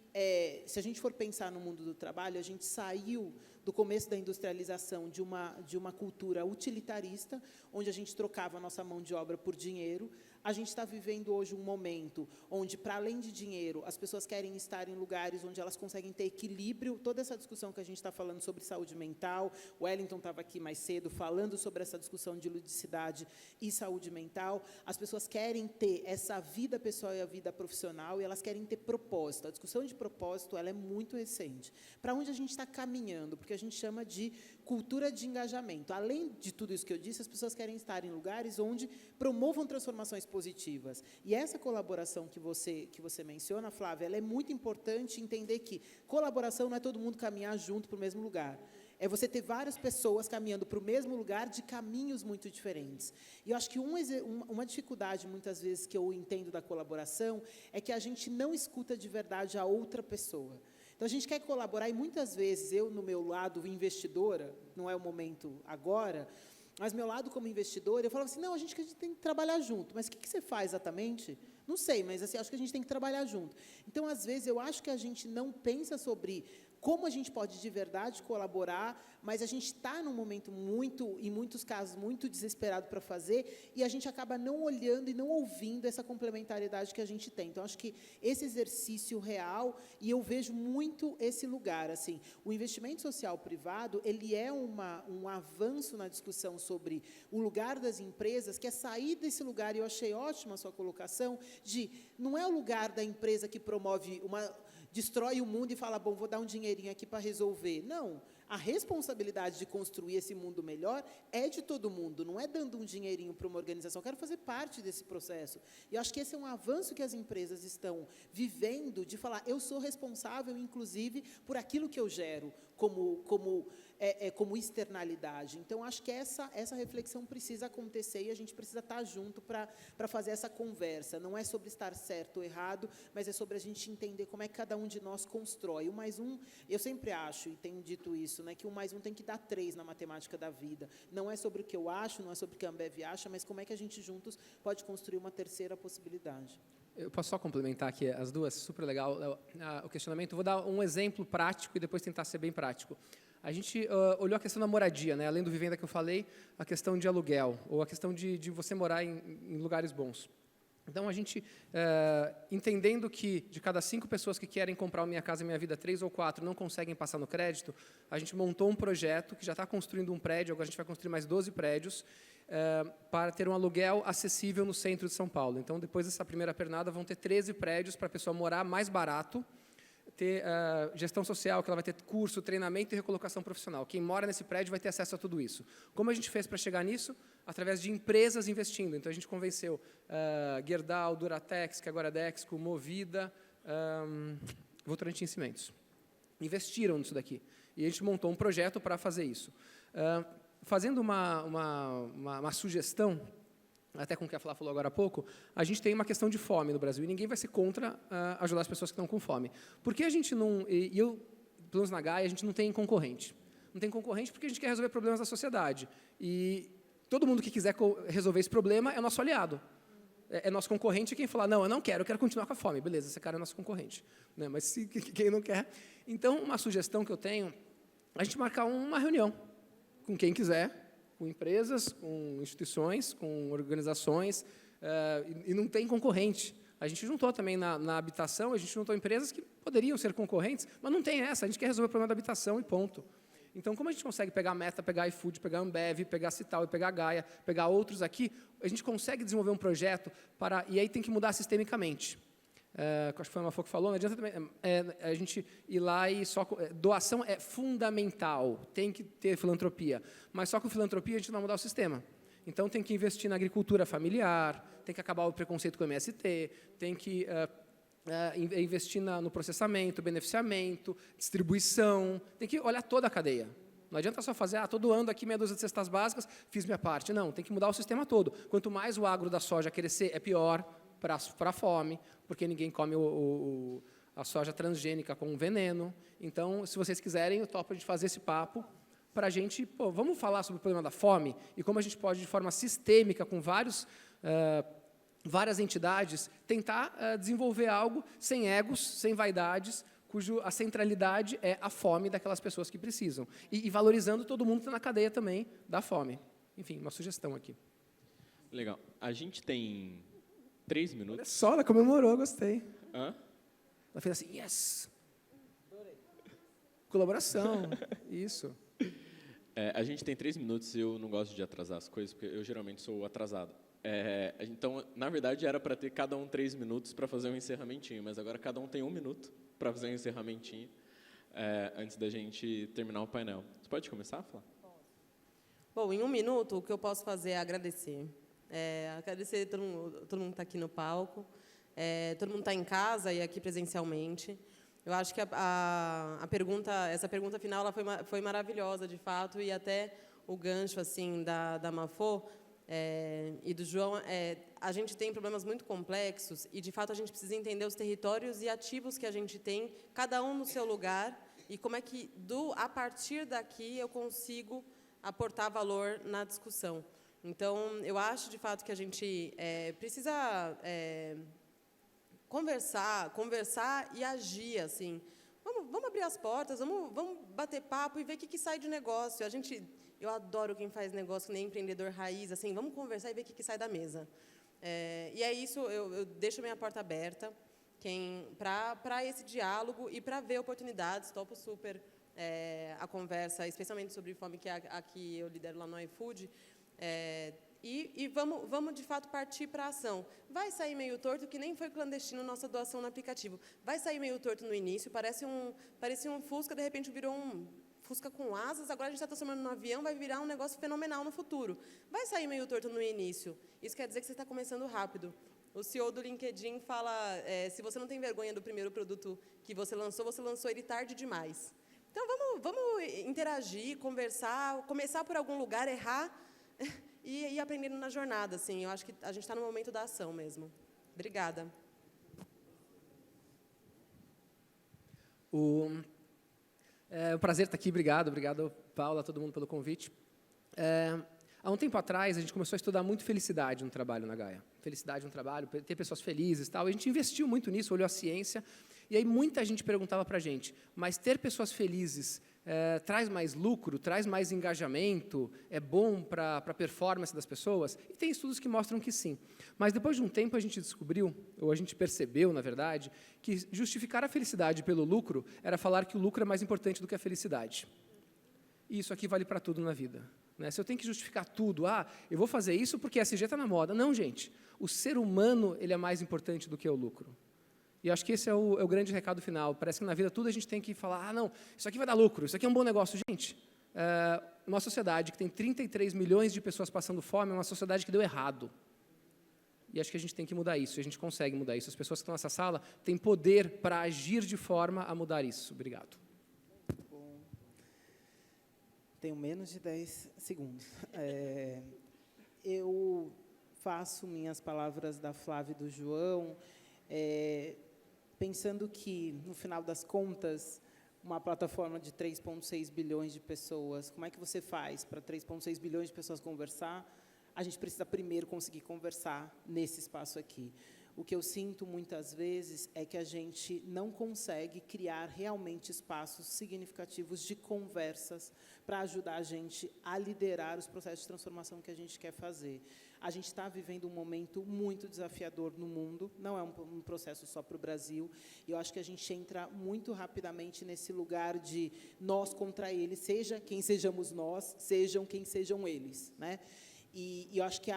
se a gente for pensar no mundo do trabalho, a gente saiu do começo da industrialização de uma cultura utilitarista, onde a gente trocava a nossa mão de obra por dinheiro. A gente está vivendo hoje um momento onde, para além de dinheiro, as pessoas querem estar em lugares onde elas conseguem ter equilíbrio. Toda essa discussão que a gente está falando sobre saúde mental, o Wellington estava aqui mais cedo falando sobre essa discussão de ludicidade e saúde mental. As pessoas querem ter essa vida pessoal e a vida profissional, e elas querem ter propósito. A discussão de propósito, ela é muito recente. Para onde a gente está caminhando? Porque a gente chama de cultura de engajamento. Além de tudo isso que eu disse, as pessoas querem estar em lugares onde promovam transformações positivas. E essa colaboração que você menciona, Flávia, ela é muito importante entender que colaboração não é todo mundo caminhar junto para o mesmo lugar. É você ter várias pessoas caminhando para o mesmo lugar de caminhos muito diferentes. E eu acho que uma dificuldade, muitas vezes, que eu entendo da colaboração é que a gente não escuta de verdade a outra pessoa. Então, a gente quer colaborar, e muitas vezes, eu, no meu lado investidora, não é o momento agora, mas meu lado como investidora, eu falava assim, não, a gente tem que trabalhar junto. Mas o que você faz exatamente? Não sei, mas assim, acho que a gente tem que trabalhar junto. Então, às vezes, eu acho que a gente não pensa sobre como a gente pode de verdade colaborar, mas a gente está num momento em muitos casos, muito desesperado para fazer, e a gente acaba não olhando e não ouvindo essa complementariedade que a gente tem. Então, acho que esse exercício real, e eu vejo muito esse lugar, assim, o investimento social privado, ele é um avanço na discussão sobre o lugar das empresas, que é sair desse lugar, e eu achei ótima a sua colocação, de não é o lugar da empresa que promove destrói o mundo e fala, bom, vou dar um dinheirinho aqui para resolver. Não, a responsabilidade de construir esse mundo melhor é de todo mundo, não é dando um dinheirinho para uma organização. Eu quero fazer parte desse processo. E eu acho que esse é um avanço que as empresas estão vivendo, de falar, eu sou responsável, inclusive, por aquilo que eu gero como externalidade. Então, acho que essa reflexão precisa acontecer e a gente precisa estar junto para fazer essa conversa. Não é sobre estar certo ou errado, mas é sobre a gente entender como é que cada um de nós constrói. Eu sempre acho, e tenho dito isso isso, né? Que 1 mais 1 tem que dar 3 na matemática da vida. Não é sobre o que eu acho, não é sobre o que a Ambev acha, mas como é que a gente juntos pode construir uma terceira possibilidade. Eu posso só complementar aqui as duas, super legal o questionamento. Vou dar um exemplo prático e depois tentar ser bem prático. A gente olhou a questão da moradia, né? Além do vivenda que eu falei, a questão de aluguel, ou a questão de você morar em lugares bons. Então, a gente, entendendo que de cada 5 pessoas que querem comprar o Minha Casa Minha Vida, 3 ou 4 não conseguem passar no crédito, a gente montou um projeto que já está construindo um prédio, agora a gente vai construir mais 12 prédios, para ter um aluguel acessível no centro de São Paulo. Então, depois dessa primeira pernada, vão ter 13 prédios para a pessoa morar mais barato, ter gestão social, que ela vai ter curso, treinamento e recolocação profissional. Quem mora nesse prédio vai ter acesso a tudo isso. Como a gente fez para chegar nisso? Através de empresas investindo. Então, a gente convenceu Gerdau, Duratex, que agora é Dexco, Movida, Votorantim Cimentos. Investiram nisso daqui. E a gente montou um projeto para fazer isso. Fazendo uma sugestão, até com o que a Flá falou agora há pouco, a gente tem uma questão de fome no Brasil, e ninguém vai ser contra ajudar as pessoas que estão com fome. Por que a gente não... pelo menos na Gaia, a gente não tem concorrente. Não tem concorrente porque a gente quer resolver problemas da sociedade. E todo mundo que quiser resolver esse problema é nosso aliado. É nosso concorrente quem falar, não, eu quero continuar com a fome. Beleza, esse cara é nosso concorrente. Né? Mas quem não quer... Então, uma sugestão que eu tenho, a gente marcar uma reunião com quem quiser, com empresas, com instituições, com organizações, e não tem concorrente. A gente juntou também na habitação, a gente juntou empresas que poderiam ser concorrentes, mas não tem essa, a gente quer resolver o problema da habitação e ponto. Então, como a gente consegue pegar a Meta, pegar a iFood, pegar a Ambev, pegar a Cital e pegar a Gaia, pegar outros aqui, a gente consegue desenvolver um projeto e aí tem que mudar sistemicamente. Acho que foi uma que falou, não adianta também, a gente ir lá e só... doação é fundamental, tem que ter filantropia, mas só com filantropia a gente não vai mudar o sistema. Então, tem que investir na agricultura familiar, tem que acabar o preconceito com o MST, tem que investir no processamento, beneficiamento, distribuição, tem que olhar toda a cadeia. Não adianta só fazer, estou doando aqui meia dúzia de cestas básicas, fiz minha parte. Não, tem que mudar o sistema todo. Quanto mais o agro da soja crescer, é pior para a fome, porque ninguém come a soja transgênica com veneno. Então, se vocês quiserem, eu topo a gente fazer esse papo para a gente, vamos falar sobre o problema da fome e como a gente pode, de forma sistêmica, com várias entidades, tentar desenvolver algo sem egos, sem vaidades, cuja a centralidade é a fome daquelas pessoas que precisam. E valorizando todo mundo que está na cadeia também da fome. Enfim, uma sugestão aqui. Legal. A gente tem 3 minutos. Olha só, ela comemorou, gostei. Hã? Ela fez assim, yes! Colaboração, isso. A gente tem 3 minutos e eu não gosto de atrasar as coisas, porque eu geralmente sou atrasado. Então, na verdade, era para ter cada um 3 minutos para fazer um encerramentinho, mas agora cada um tem 1 minuto para fazer um encerramentinho antes da gente terminar o painel. Você pode começar, Flá? Bom, em 1 minuto, o que eu posso fazer é agradecer. Agradecer todo mundo que está aqui no palco, todo mundo está em casa e aqui presencialmente. Eu acho que essa pergunta final ela foi maravilhosa, de fato, e até o gancho assim da Mafô e do João. A gente tem problemas muito complexos e, de fato, a gente precisa entender os territórios e ativos que a gente tem, cada um no seu lugar, e como é que, a partir daqui, eu consigo aportar valor na discussão. Então, eu acho, de fato, que a gente precisa conversar e agir, assim. Vamos abrir as portas, vamos bater papo e ver o que sai de negócio. Eu adoro quem faz negócio, nem empreendedor raiz, assim, vamos conversar e ver o que sai da mesa. E é isso, eu deixo minha porta aberta para esse diálogo e para ver oportunidades. Topo super a conversa, especialmente sobre fome, que é a que eu lidero lá no iFood. E vamos, de fato, partir para a ação. Vai sair meio torto, que nem foi clandestino nossa doação no aplicativo. Vai sair meio torto no início, parecia um Fusca, de repente virou um Fusca com asas, agora a gente está transformando no avião, vai virar um negócio fenomenal no futuro. Vai sair meio torto no início. Isso quer dizer que você está começando rápido. O CEO do LinkedIn fala, se você não tem vergonha do primeiro produto que você lançou ele tarde demais. Então, vamos interagir, conversar, começar por algum lugar, errar e ir aprendendo na jornada. Assim. Eu acho que a gente está no momento da ação mesmo. Obrigada. É um prazer estar aqui, obrigado, Paula, a todo mundo pelo convite. Há um tempo atrás, a gente começou a estudar muito felicidade no trabalho na Gaia. Felicidade no trabalho, ter pessoas felizes e tal. A gente investiu muito nisso, olhou a ciência, e aí muita gente perguntava para a gente, mas ter pessoas felizes traz mais lucro, traz mais engajamento, é bom para a performance das pessoas? E tem estudos que mostram que sim. Mas depois de um tempo a gente descobriu, ou a gente percebeu, na verdade, que justificar a felicidade pelo lucro era falar que o lucro é mais importante do que a felicidade. E isso aqui vale para tudo na vida. Né? Se eu tenho que justificar tudo, eu vou fazer isso porque a ESG está na moda. Não, gente. O ser humano ele é mais importante do que o lucro. E acho que esse é o grande recado final. Parece que na vida tudo a gente tem que falar, não, isso aqui vai dar lucro, isso aqui é um bom negócio. Gente, uma sociedade que tem 33 milhões de pessoas passando fome é uma sociedade que deu errado. E acho que a gente tem que mudar isso, e a gente consegue mudar isso. As pessoas que estão nessa sala têm poder para agir de forma a mudar isso. Obrigado. Bom, tenho menos de 10 segundos. Eu faço minhas palavras da Flávia e do João, pensando que, no final das contas, uma plataforma de 3,6 bilhões de pessoas, como é que você faz para 3,6 bilhões de pessoas conversar? A gente precisa primeiro conseguir conversar nesse espaço aqui. O que eu sinto muitas vezes é que a gente não consegue criar realmente espaços significativos de conversas para ajudar a gente a liderar os processos de transformação que a gente quer fazer. A gente está vivendo um momento muito desafiador no mundo, não é um processo só para o Brasil, e eu acho que a gente entra muito rapidamente nesse lugar de nós contra eles, seja quem sejamos nós, sejam quem sejam eles, né? E eu acho que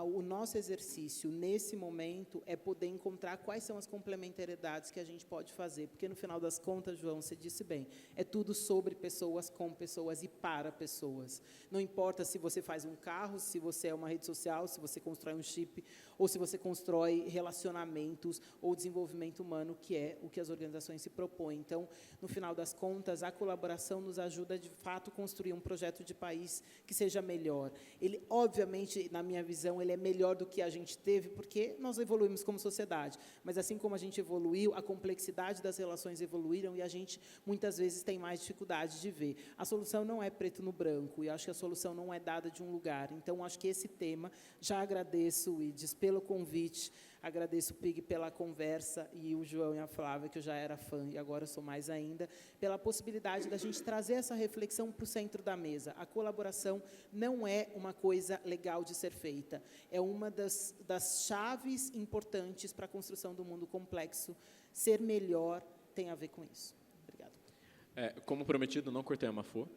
o nosso exercício, nesse momento, é poder encontrar quais são as complementariedades que a gente pode fazer. Porque, no final das contas, João, você disse bem, é tudo sobre pessoas, com pessoas e para pessoas. Não importa se você faz um carro, se você é uma rede social, se você constrói um chip, ou se você constrói relacionamentos ou desenvolvimento humano, que é o que as organizações se propõem. Então, no final das contas, a colaboração nos ajuda, de fato, a construir um projeto de país que seja melhor. Ele, obviamente, na minha visão, ele é melhor do que a gente teve, porque nós evoluímos como sociedade. Mas, assim como a gente evoluiu, a complexidade das relações evoluíram e a gente, muitas vezes, tem mais dificuldade de ver. A solução não é preto no branco, e acho que a solução não é dada de um lugar. Então, acho que esse tema, já agradeço, Ides, pelo convite, agradeço o Pig pela conversa e o João e a Flávia, que eu já era fã e agora sou mais ainda, pela possibilidade da gente trazer essa reflexão para o centro da mesa. A colaboração não é uma coisa legal de ser feita, é uma das chaves importantes para a construção do mundo complexo. Ser melhor tem a ver com isso. Obrigada. Como prometido, não cortei a Mafô.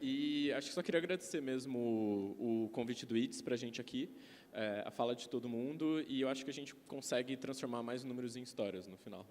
E acho que só queria agradecer mesmo o convite do IDS para a gente aqui, a fala de todo mundo, e eu acho que a gente consegue transformar mais números em histórias no final.